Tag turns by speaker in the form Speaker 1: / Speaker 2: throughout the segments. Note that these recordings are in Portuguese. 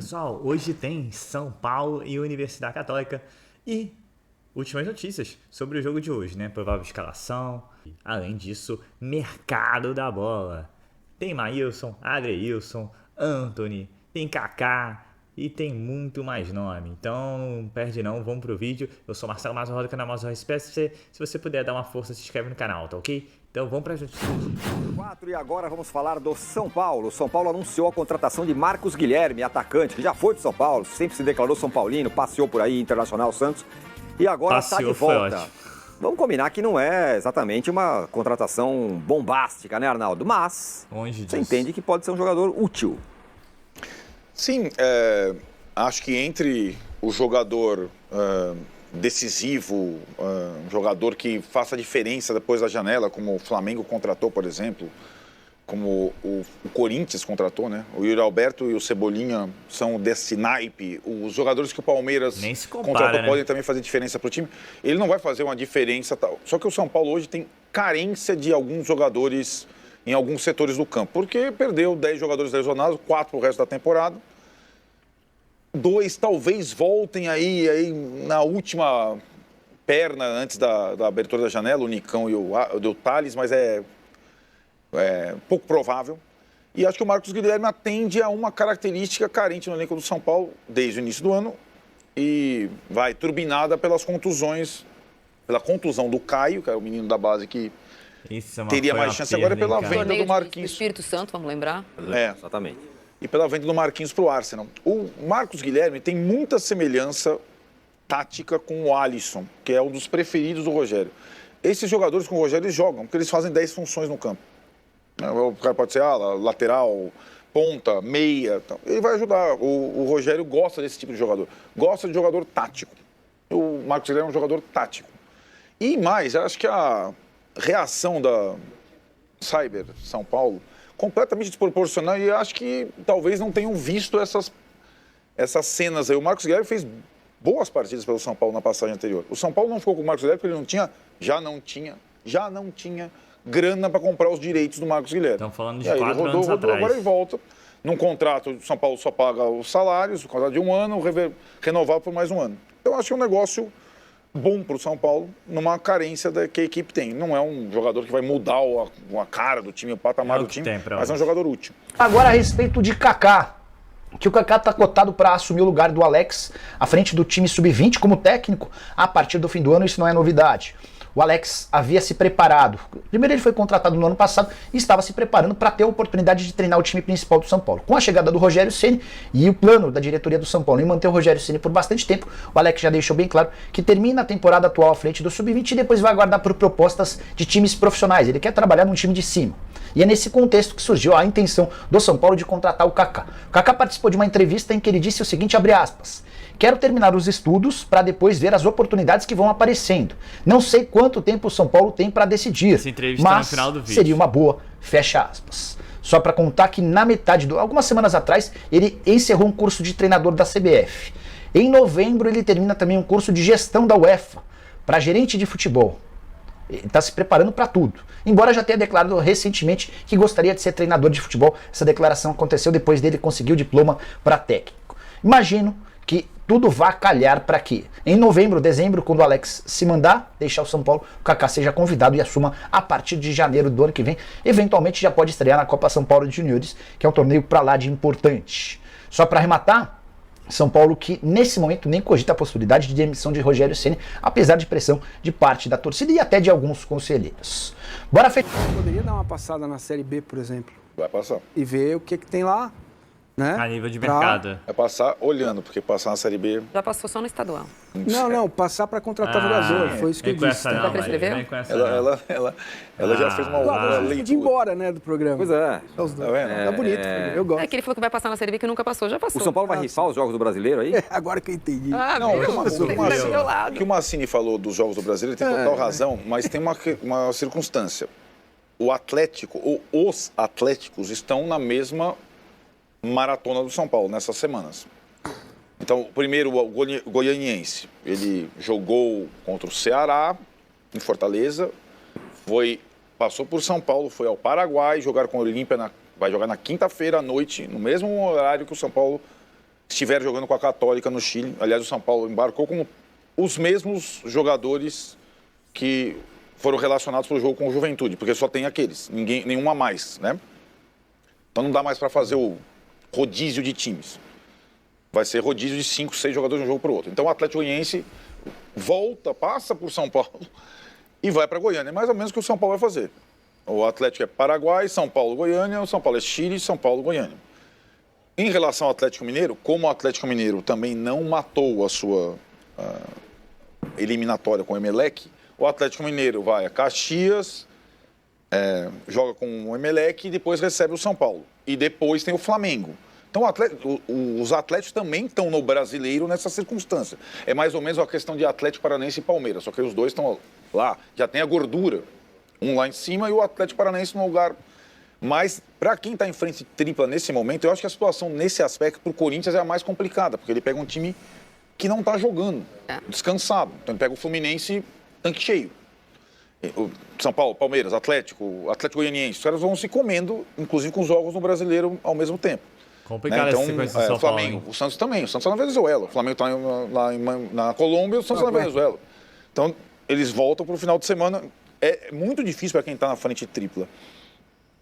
Speaker 1: pessoal, hoje tem São Paulo e Universidade Católica e últimas notícias sobre o jogo de hoje, né? Provável escalação. Além disso, mercado da bola. Tem Maílson, Adrielson, Antony, tem Kaká e tem muito mais nome. Então, perde não, vamos pro vídeo. Eu sou Marcelo Mazorro do canal Mazorro SPSC. Se você puder dar uma força, se inscreve no canal, tá ok? Então vamos pra gente.
Speaker 2: 4 e agora vamos falar do São Paulo. O São Paulo anunciou a contratação de Marcos Guilherme, atacante, que já foi do São Paulo, sempre se declarou São Paulino, passeou por aí, Internacional Santos, e agora está de volta. Vamos combinar que não é exatamente uma contratação bombástica, né, Arnaldo? Mas você entende que pode ser um jogador útil.
Speaker 3: Sim, acho que entre o jogador decisivo, um jogador que faça diferença depois da janela, como o Flamengo contratou, por exemplo, como o Corinthians contratou, né? O Yuri Alberto e o Cebolinha são desse naipe. Os jogadores que o Palmeiras contratou, né, podem também fazer diferença para o time. Ele não vai fazer uma diferença tal. Só que o São Paulo hoje tem carência de alguns jogadores em alguns setores do campo, porque perdeu 10 jogadores lesionados, 4 para o resto da temporada. 2 talvez voltem aí na última perna antes da abertura da janela, o Nicão e o Thales, mas é pouco provável. E acho que o Marcos Guilherme atende a uma característica carente no elenco do São Paulo desde o início do ano e vai turbinada pelas contusões, pela contusão do Caio, que é o menino da base que teria mais chance agora, e pela venda do Marquinhos.
Speaker 4: Espírito Santo, vamos lembrar?
Speaker 2: Exatamente.
Speaker 3: E pela venda do Marquinhos para o Arsenal. O Marcos Guilherme tem muita semelhança tática com o Alisson, que é um dos preferidos do Rogério. Esses jogadores com o Rogério, eles jogam, porque eles fazem 10 funções no campo. O cara pode ser lateral, ponta, meia. Ele vai ajudar. O Rogério gosta desse tipo de jogador. Gosta de jogador tático. O Marcos Guilherme é um jogador tático. E mais, eu acho que a reação da Cyber São Paulo completamente desproporcional, e acho que talvez não tenham visto essas cenas aí. O Marcos Guilherme fez boas partidas pelo São Paulo na passagem anterior. O São Paulo não ficou com o Marcos Guilherme porque ele já não tinha grana para comprar os direitos do Marcos Guilherme.
Speaker 1: Estão falando de 4 anos atrás.
Speaker 3: Agora ele volta. Num contrato, o São Paulo só paga os salários, o contrato de 1 ano, renovar por mais 1 ano. Então acho que é um negócio bom para o São Paulo, numa carência que a equipe tem. Não é um jogador que vai mudar a cara do time, o patamar do time, mas é um jogador útil.
Speaker 5: Agora a respeito de Kaká, que o Kaká está cotado para assumir o lugar do Alex à frente do time sub-20 como técnico a partir do fim do ano. Isso não é novidade. O Alex havia se preparado. Primeiro ele foi contratado no ano passado e estava se preparando para ter a oportunidade de treinar o time principal do São Paulo. Com a chegada do Rogério Ceni e o plano da diretoria do São Paulo em manter o Rogério Ceni por bastante tempo, o Alex já deixou bem claro que termina a temporada atual à frente do Sub-20 e depois vai aguardar por propostas de times profissionais. Ele quer trabalhar num time de cima. E é nesse contexto que surgiu a intenção do São Paulo de contratar o Kaká. O Kaká participou de uma entrevista em que ele disse o seguinte, abre aspas: "Quero terminar os estudos para depois ver as oportunidades que vão aparecendo. Não sei quanto tempo o São Paulo tem para decidir, mas no final do vídeo seria uma boa", fecha aspas. Só para contar que na metade algumas semanas atrás, ele encerrou um curso de treinador da CBF. Em novembro ele termina também um curso de gestão da UEFA para gerente de futebol. Ele está se preparando para tudo. Embora já tenha declarado recentemente que gostaria de ser treinador de futebol, essa declaração aconteceu depois dele conseguir o diploma para técnico. Imagino que tudo vá calhar para que em novembro, dezembro, quando o Alex se mandar deixar o São Paulo, o Kaká seja convidado e assuma a partir de janeiro do ano que vem. Eventualmente já pode estrear na Copa São Paulo de Juniores, que é um torneio para lá de importante. Só para arrematar, São Paulo que nesse momento nem cogita a possibilidade de demissão de Rogério Ceni, apesar de pressão de parte da torcida e até de alguns conselheiros. Bora fechar.
Speaker 6: Poderia dar uma passada na Série B, por exemplo.
Speaker 3: Vai passar.
Speaker 6: E ver o que tem lá, né?
Speaker 1: A nível de mercado.
Speaker 3: Vai passar olhando, porque passar na Série B...
Speaker 4: Já passou só no estadual.
Speaker 6: Não, passar para contratar jogador, foi isso que eu disse.
Speaker 4: Não, vai prescrever?
Speaker 3: Ela já fez uma
Speaker 6: leitura. De ir embora, né, do programa.
Speaker 2: Pois é.
Speaker 3: Tá vendo?
Speaker 6: Tá bonito, eu gosto.
Speaker 4: É que ele falou que vai passar na Série B que nunca passou, já passou.
Speaker 2: O São Paulo vai rifar os jogos do Brasileiro aí?
Speaker 6: Agora que eu entendi.
Speaker 3: O que o Massini falou dos jogos do Brasileiro tem total razão, mas tem uma circunstância. O Atlético, ou os Atléticos, estão na mesma maratona do São Paulo nessas semanas. Então, primeiro o Goianiense, ele jogou contra o Ceará em Fortaleza, passou por São Paulo, foi ao Paraguai jogar com o Olímpia, vai jogar na quinta-feira à noite, no mesmo horário que o São Paulo estiver jogando com a Católica no Chile. Aliás, o São Paulo embarcou com os mesmos jogadores que foram relacionados para o jogo com o Juventude, porque só tem aqueles, nenhum a mais, né? Então não dá mais para fazer o rodízio de times. Vai ser rodízio de 5, 6 jogadores de um jogo para o outro. Então o Atlético Goianiense volta, passa por São Paulo e vai para Goiânia. É mais ou menos o que o São Paulo vai fazer. O Atlético é Paraguai, São Paulo, Goiânia. O São Paulo é Chile, São Paulo, Goiânia. Em relação ao Atlético Mineiro, como o Atlético Mineiro também não matou a sua eliminatória com o Emelec, o Atlético Mineiro vai a Caxias, joga com o Emelec e depois recebe o São Paulo. E depois tem o Flamengo. Então os Atléticos também estão no Brasileiro nessa circunstância. É mais ou menos uma questão de Atlético Paranaense e Palmeiras, só que os dois estão lá, já tem a gordura. Um lá em cima e o Atlético Paranaense no lugar. Mas, para quem está em frente tripla nesse momento, eu acho que a situação nesse aspecto para o Corinthians é a mais complicada, porque ele pega um time que não está jogando, descansado. Então ele pega o Fluminense tanque cheio. O São Paulo, Palmeiras, Atlético Goianiense, os caras vão se comendo, inclusive com os jogos no Brasileiro ao mesmo tempo.
Speaker 1: Complicado essa sequência do São
Speaker 3: Flamengo,
Speaker 1: Paulo,
Speaker 3: o Santos também. O Santos está na Venezuela. O Flamengo está lá na Colômbia e o Santos está na Venezuela. Então, eles voltam para o final de semana. É muito difícil para quem está na frente tripla.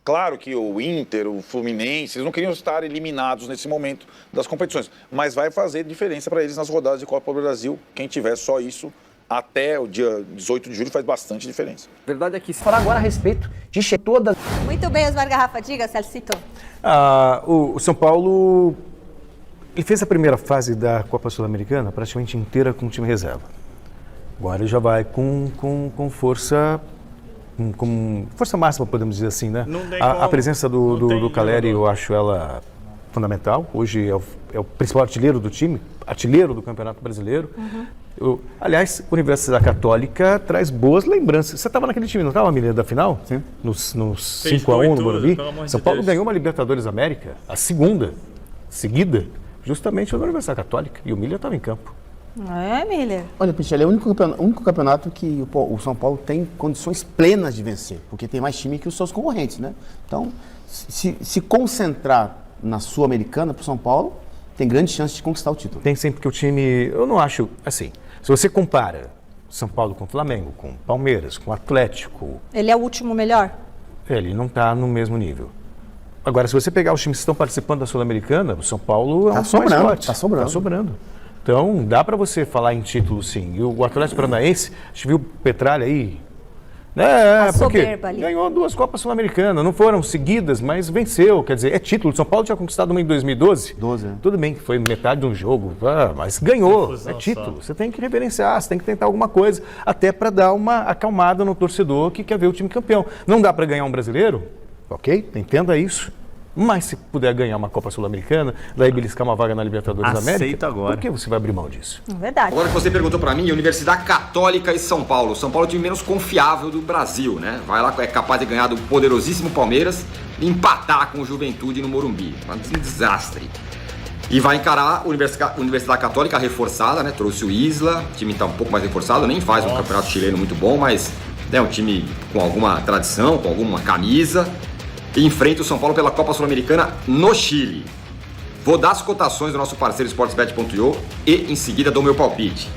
Speaker 3: Claro que o Inter, o Fluminense, eles não queriam estar eliminados nesse momento das competições. Mas vai fazer diferença para eles nas rodadas de Copa do Brasil. Quem tiver só isso até o dia 18 de julho faz bastante diferença.
Speaker 6: A verdade é que...
Speaker 5: Falar agora a respeito de todas...
Speaker 7: Muito bem, Osmar Garrafa. Diga, Celcito.
Speaker 8: O São Paulo ele fez a primeira fase da Copa Sul-Americana praticamente inteira com o time reserva. Agora ele já vai com força, com força máxima, podemos dizer assim, né? A presença do Caleri, eu acho ela fundamental. Hoje é o principal artilheiro do time, artilheiro do Campeonato Brasileiro. Aliás, a Universidade Católica traz boas lembranças. Você estava naquele time, não estava, Milena, da final?
Speaker 5: Sim.
Speaker 8: Nos 5-1 no Morumbi. São Paulo ganhou uma Libertadores América, a segunda, seguida, justamente na Universidade Católica. E o Miller estava em campo.
Speaker 7: É, Miller?
Speaker 9: Olha, Pichelli, é o único campeonato que o São Paulo tem condições plenas de vencer, porque tem mais time que os seus concorrentes, né? Então, se concentrar na Sul-Americana para o São Paulo, tem grande chance de conquistar o título.
Speaker 8: Tem sempre que o time, eu não acho, assim, se você compara São Paulo com o Flamengo, com o Palmeiras, com o Atlético...
Speaker 7: Ele é o último melhor?
Speaker 8: Ele não está no mesmo nível. Agora, se você pegar os times que estão participando da Sul-Americana, o São Paulo é um dos mais fortes.
Speaker 9: Está sobrando.
Speaker 8: Está sobrando. Então, dá para você falar em título, sim. E o Atlético Paranaense, a gente viu o Petralha aí, porque ganhou 2 Copas Sul-Americanas, não foram seguidas, mas venceu, quer dizer, é título. São Paulo tinha conquistado uma em 2012. Tudo bem que foi metade de um jogo, mas ganhou, é título. Você tem que reverenciar, você tem que tentar alguma coisa, até para dar uma acalmada no torcedor que quer ver o time campeão. Não dá para ganhar um brasileiro? Ok, entenda isso. Mas se puder ganhar uma Copa Sul-Americana, daí beliscar uma vaga na Libertadores da América,
Speaker 1: agora.
Speaker 8: Por que você vai abrir mão disso?
Speaker 7: Verdade.
Speaker 10: Agora que você perguntou pra mim, Universidade Católica e São Paulo. São Paulo é o time menos confiável do Brasil, né? Vai lá, é capaz de ganhar do poderosíssimo Palmeiras e empatar com o Juventude no Morumbi. Um desastre. E vai encarar a Universidade Católica reforçada, né? Trouxe o Isla, o time tá um pouco mais reforçado, nem faz um campeonato chileno muito bom, mas é um time com alguma tradição, com alguma camisa. E enfrenta o São Paulo pela Copa Sul-Americana no Chile. Vou dar as cotações do nosso parceiro sportsbet.io e em seguida dou meu palpite.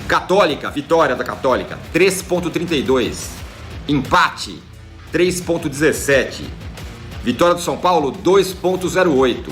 Speaker 10: Católica, vitória da Católica, 3,32. Empate, 3,17. Vitória do São Paulo, 2,08.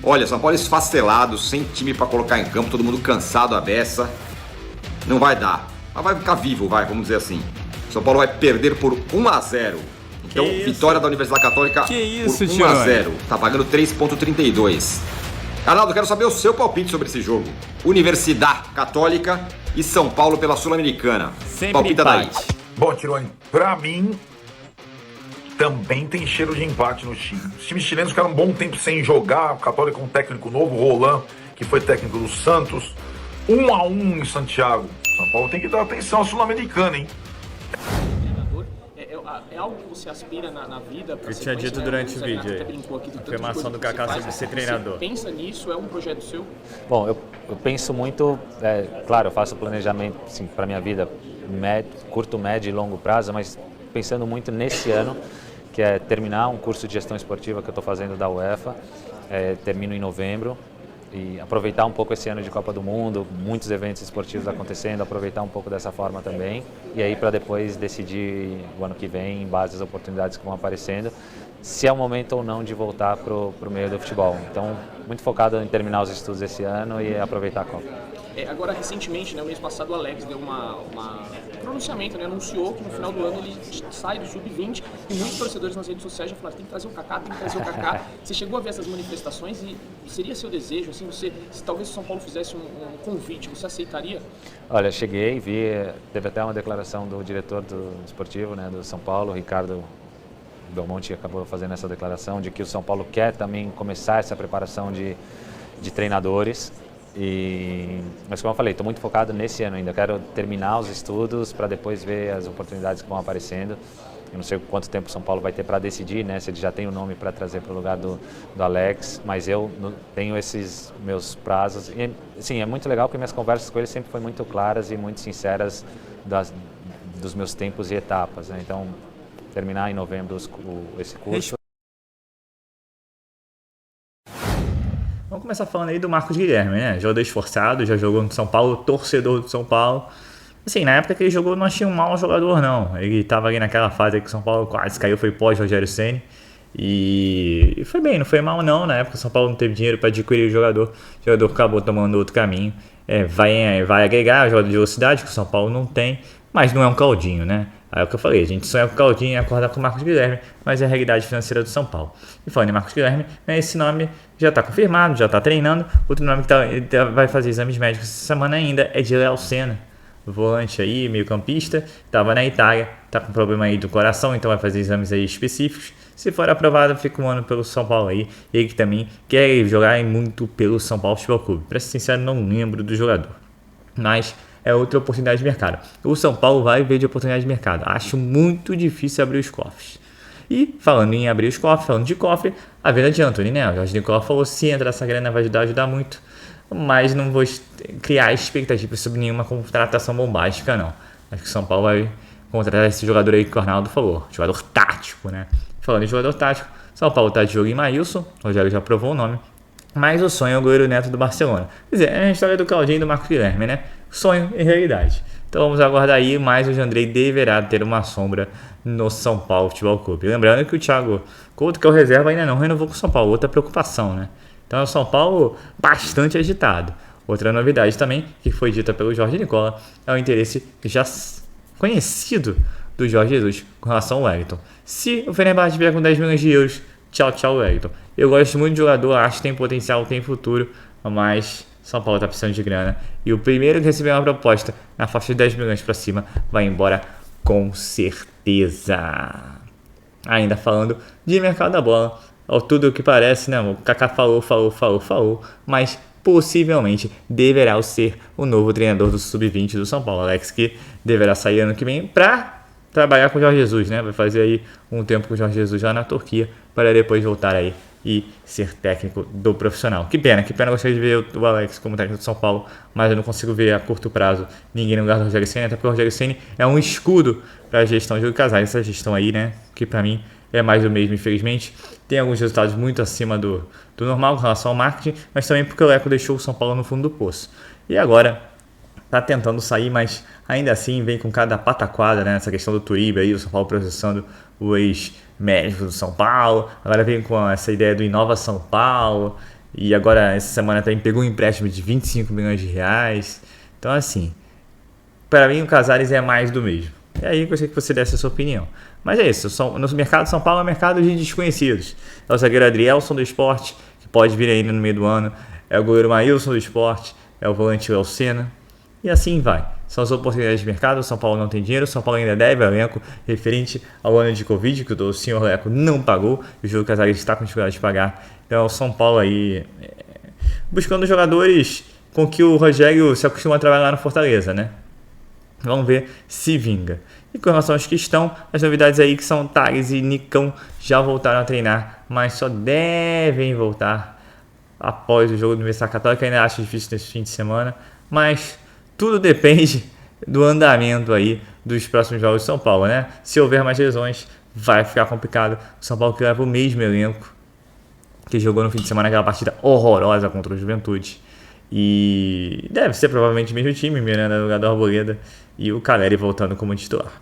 Speaker 10: Olha, São Paulo esfacelado, sem time para colocar em campo, todo mundo cansado, a beça. Não vai dar, mas vai ficar vivo, vamos dizer assim. São Paulo vai perder por 1-0. Então, vitória da Universidade Católica por 1-0. Tá pagando 3,32. Arnaldo, quero saber o seu palpite sobre esse jogo. Universidade Católica e São Paulo pela Sul-Americana. Palpita daí.
Speaker 3: Bom, Tironi, pra mim, também tem cheiro de empate no Chile. Os times chilenos ficaram um bom tempo sem jogar. O Católica com um técnico novo, Roland, que foi técnico do Santos. 1-1 em Santiago. São Paulo tem que dar atenção à Sul-Americana, hein?
Speaker 11: É algo que você aspira na vida?
Speaker 1: Eu tinha dito durante o vídeo aí. A afirmação do Kaká sobre ser treinador.
Speaker 11: Você pensa nisso? É um projeto seu?
Speaker 12: Bom, eu penso muito, claro, eu faço planejamento assim, para a minha vida curto, médio e longo prazo, mas pensando muito nesse ano, que é terminar um curso de gestão esportiva que eu estou fazendo da UEFA, termino em novembro, e aproveitar um pouco esse ano de Copa do Mundo, muitos eventos esportivos acontecendo, aproveitar um pouco dessa forma também, e aí para depois decidir o ano que vem, em base às oportunidades que vão aparecendo, se é o momento ou não de voltar para o meio do futebol. Então, muito focado em terminar os estudos esse ano e aproveitar a Copa.
Speaker 11: Agora, recentemente, né, o mês passado, o Alex deu um pronunciamento, né, anunciou que no final do ano ele sai do Sub-20 e muitos torcedores nas redes sociais já falaram, tem que trazer o Kaká, tem que trazer o Kaká. Você chegou a ver essas manifestações e seria seu desejo, assim, se talvez o São Paulo fizesse um convite, você aceitaria?
Speaker 12: Olha, cheguei, vi, teve até uma declaração do diretor do esportivo, né, do São Paulo, Ricardo Belmonte, acabou fazendo essa declaração de que o São Paulo quer também começar essa preparação de treinadores. Mas como eu falei, estou muito focado nesse ano ainda, quero terminar os estudos para depois ver as oportunidades que vão aparecendo. Eu não sei quanto tempo o São Paulo vai ter para decidir, né, se ele já tem o nome para trazer para o lugar do Alex, mas eu tenho esses meus prazos. E, sim, é muito legal porque minhas conversas com ele sempre foram muito claras e muito sinceras dos meus tempos e etapas, né? Então, terminar em novembro esse curso.
Speaker 1: Vamos começar falando aí do Marcos Guilherme, né? Jogador esforçado, já jogou no São Paulo, torcedor do São Paulo. Assim, na época que ele jogou não achei um mau jogador, não. Ele estava ali naquela fase que o São Paulo quase caiu, foi pós-Rogério Ceni. E foi bem, não foi mal não. Na época o São Paulo não teve dinheiro para adquirir o jogador acabou tomando outro caminho. Vai agregar o jogador de velocidade que o São Paulo não tem, mas não é um Claudinho, né? Aí é o que eu falei, a gente sonha com o Claudinho e acordar com o Marcos Guilherme, mas é a realidade financeira do São Paulo. E falando em Marcos Guilherme, esse nome já está confirmado, já está treinando. Outro nome que vai fazer exames médicos essa semana ainda é de Léo Senna, volante aí, meio campista, estava na Itália, está com problema aí do coração, então vai fazer exames aí específicos. Se for aprovado, fica um ano pelo São Paulo aí. Ele que também quer jogar muito pelo São Paulo Futebol Clube. Para ser sincero, não lembro do jogador, mas é outra oportunidade de mercado. O São Paulo vai ver de oportunidade de mercado. Acho muito difícil abrir os cofres. E falando em abrir os cofres, falando de cofre, a venda de Antony, né? O Jorge Nicolau falou, se entrar essa grana vai ajudar muito, mas não vou criar expectativas sobre nenhuma contratação bombástica, não. Acho que o São Paulo vai contratar esse jogador aí que o Arnaldo falou, jogador tático, né? Falando em jogador tático, São Paulo está de jogo em Maílson, o Rogério já aprovou o nome, mas o sonho é o goleiro Neto do Barcelona. Quer dizer, é a história do Claudinho e do Marcos Guilherme, né? Sonho e realidade. Então vamos aguardar aí, mas o Jandrei deverá ter uma sombra no São Paulo Futebol Clube. Lembrando que o Thiago Couto, que é o reserva, ainda não renovou com o São Paulo, outra preocupação, né? Então é o São Paulo bastante agitado. Outra novidade também, que foi dita pelo Jorge Nicolau, é o interesse já conhecido do Jorge Jesus com relação ao Wellington. Se o Fenerbahçe vier com 10 milhões de euros, tchau, Wellington. Eu gosto muito de jogador, acho que tem potencial, tem futuro, mas São Paulo está precisando de grana. E o primeiro que receber uma proposta na faixa de 10 milhões para cima vai embora com certeza. Ainda falando de mercado da bola, ao tudo o que parece, né? O Kaká falou, mas possivelmente deverá ser o novo treinador do Sub-20 do São Paulo, Alex, que deverá sair ano que vem para trabalhar com o Jorge Jesus, né? Vai fazer aí um tempo com o Jorge Jesus já na Turquia, para depois voltar aí e ser técnico do profissional. Que pena, gostaria de ver o Alex como técnico do São Paulo, mas eu não consigo ver a curto prazo ninguém no lugar do Rogério Ceni, até porque o Rogério Ceni é um escudo para a gestão de Casais, essa gestão aí, né? Que para mim é mais do mesmo, infelizmente. Tem alguns resultados muito acima do normal com relação ao marketing, mas também porque o Leco deixou o São Paulo no fundo do poço. E agora tá tentando sair, mas ainda assim vem com cada pataquada, né? Essa questão do Turibe aí, o São Paulo processando o ex-médico do São Paulo, agora vem com essa ideia do Inova São Paulo, e agora essa semana também pegou um empréstimo de 25 milhões de reais. Então assim, para mim o Casares é mais do mesmo. É aí que eu gostaria que você desse a sua opinião. Mas é isso, no mercado de São Paulo é um mercado de desconhecidos. É o zagueiro Adrielson do Sport, que pode vir ainda no meio do ano, é o goleiro Maílson do Sport, é o volante Léo Senna, e assim vai. São as oportunidades de mercado, o São Paulo não tem dinheiro, o São Paulo ainda deve ao elenco referente ao ano de Covid, que o senhor Leco não pagou, e o Júlio Casares está com dificuldade de pagar. Então é o São Paulo aí buscando jogadores com que o Rogério se acostuma a trabalhar no Fortaleza, né? Vamos ver se vinga. E com relação aos que estão, as novidades aí que são Thales e Nicão já voltaram a treinar, mas só devem voltar após o jogo do Universidade Católica. Ainda acho difícil nesse fim de semana, mas tudo depende do andamento aí dos próximos jogos de São Paulo, né? Se houver mais lesões, vai ficar complicado. O São Paulo que leva o mesmo elenco que jogou no fim de semana aquela partida horrorosa contra o Juventude. E deve ser provavelmente o mesmo time, Miranda no lugar do Arboleda e o Caleri voltando como titular.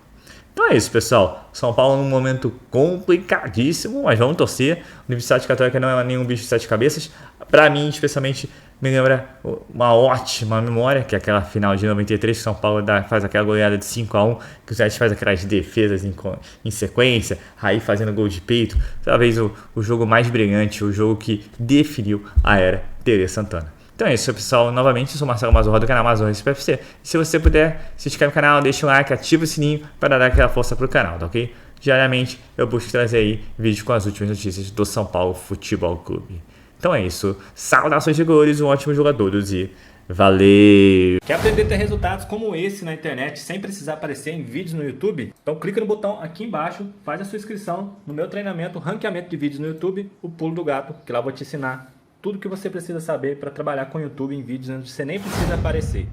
Speaker 1: Então é isso, pessoal. São Paulo num momento complicadíssimo, mas vamos torcer. A Universidade Católica não é nenhum bicho de sete cabeças. Para mim, especialmente, me lembra uma ótima memória, que é aquela final de 93, que São Paulo faz aquela goleada de 5-1, que o Zé faz aquelas defesas em sequência, aí fazendo gol de peito. Talvez o jogo mais brilhante, o jogo que definiu a era Tele Santana. Então é isso, pessoal. Novamente, eu sou Marcelo Mazorra do canal Mazorra SPFC. Se você puder, se inscreve no canal, deixa um like, ativa o sininho para dar aquela força pro canal, tá ok? Diariamente eu busco trazer aí vídeos com as últimas notícias do São Paulo Futebol Clube. Então é isso. Saudações rigores, um ótimo jogador e valeu!
Speaker 13: Quer aprender a ter resultados como esse na internet sem precisar aparecer em vídeos no YouTube? Então clica no botão aqui embaixo, faz a sua inscrição no meu treinamento, ranqueamento de vídeos no YouTube, o Pulo do Gato, que lá eu vou te ensinar tudo que você precisa saber para trabalhar com o YouTube em vídeos onde você nem precisa aparecer.